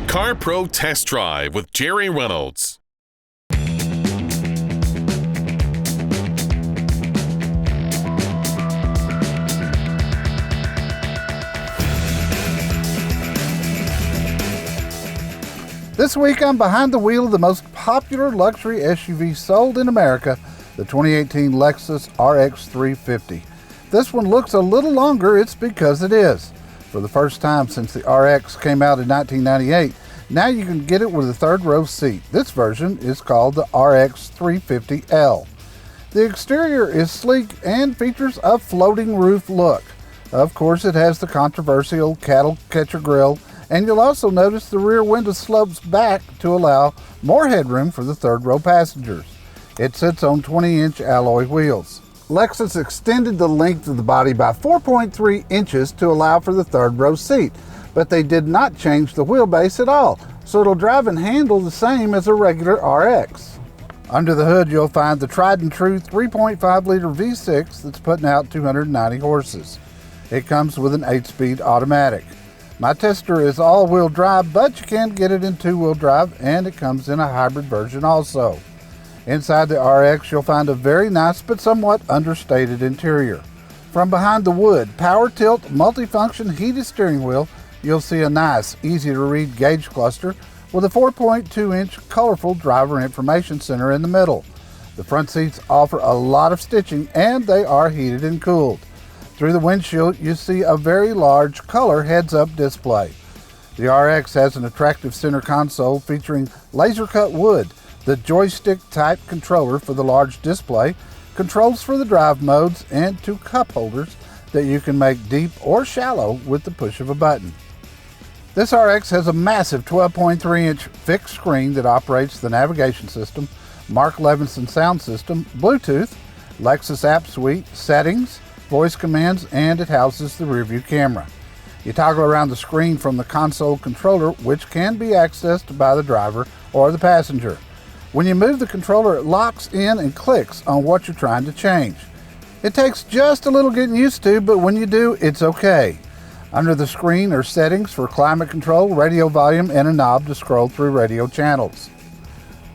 Car Pro Test Drive with Jerry Reynolds. This week I'm behind the wheel of the most popular luxury SUV sold in America, the 2018 Lexus RX 350. This one looks a little longer, it's because it is. For the first time since the RX came out in 1998, now you can get it with a third row seat. This version is called the RX 350L. The exterior is sleek and features a floating roof look. Of course, it has the controversial cattle catcher grille, and you'll also notice the rear window slopes back to allow more headroom for the third row passengers. It sits on 20-inch alloy wheels. Lexus extended the length of the body by 4.3 inches to allow for the third row seat, but they did not change the wheelbase at all, so it'll drive and handle the same as a regular RX. Under the hood, you'll find the tried and true 3.5-liter V6 that's putting out 290 horses. It comes with an 8-speed automatic. My tester is all-wheel drive, but you can get it in two-wheel drive, and it comes in a hybrid version also. Inside the RX, you'll find a very nice but somewhat understated interior. From behind the wood, power tilt, multifunction heated steering wheel, you'll see a nice, easy-to-read gauge cluster with a 4.2-inch colorful driver information center in the middle. The front seats offer a lot of stitching, and they are heated and cooled. Through the windshield, you see a very large color heads-up display. The RX has an attractive center console featuring laser-cut wood. The joystick-type controller for the large display, controls for the drive modes, and two cup holders that you can make deep or shallow with the push of a button. This RX has a massive 12.3-inch fixed screen that operates the navigation system, Mark Levinson sound system, Bluetooth, Lexus App Suite, settings, voice commands, and it houses the rearview camera. You toggle around the screen from the console controller, which can be accessed by the driver or the passenger. When you move the controller, it locks in and clicks on what you're trying to change. It takes just a little getting used to, but when you do, it's okay. Under the screen are settings for climate control, radio volume, and a knob to scroll through radio channels.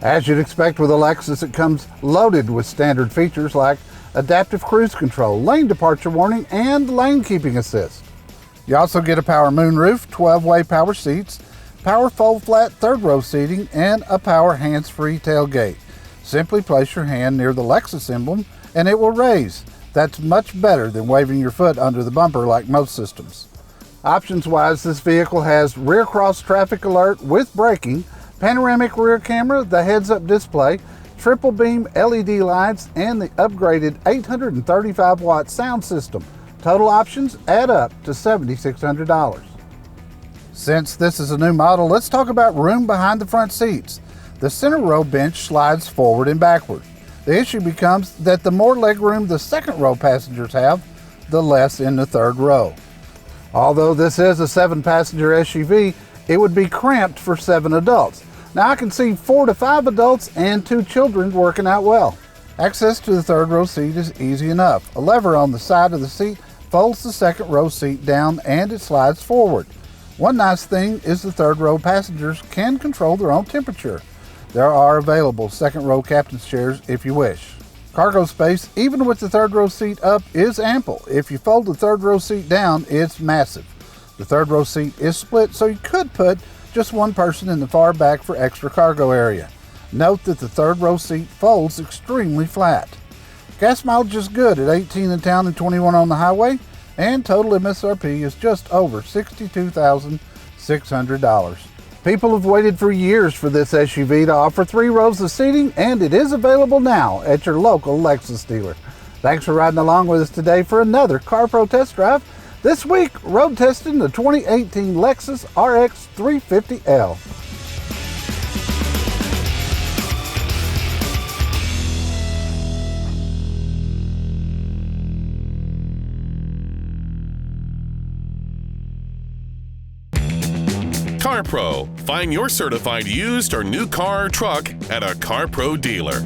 As you'd expect with a Lexus, it comes loaded with standard features like adaptive cruise control, lane departure warning, and lane keeping assist. You also get a power moonroof, 12-way power seats, power fold flat third row seating, and a power hands-free tailgate. Simply place your hand near the Lexus emblem and it will raise. That's much better than waving your foot under the bumper like most systems. Options-wise, this vehicle has rear cross traffic alert with braking, panoramic rear camera, the heads-up display, triple beam LED lights, and the upgraded 835-watt sound system. Total options add up to $7,600. Since this is a new model, let's talk about room behind the front seats. The center row bench slides forward and backward. The issue becomes that the more legroom the second row passengers have, the less in the third row. Although this is a 7-passenger SUV, it would be cramped for 7 adults. Now I can see 4 to 5 adults and 2 children working out well. Access to the third row seat is easy enough. A lever on the side of the seat folds the second row seat down and it slides forward. One nice thing is the third row passengers can control their own temperature. There are available second row captain's chairs if you wish. Cargo space, even with the third row seat up, is ample. If you fold the third row seat down, it's massive. The third row seat is split, so you could put just one person in the far back for extra cargo area. Note that the third row seat folds extremely flat. Gas mileage is good at 18 in town and 21 on the highway, and total MSRP is just over $62,600. People have waited for years for this SUV to offer 3 rows of seating, and it is available now at your local Lexus dealer. Thanks for riding along with us today for another Car Pro Test Drive. This week, road testing the 2018 Lexus RX 350L. CarPro. Find your certified used or new car or truck at a CarPro dealer.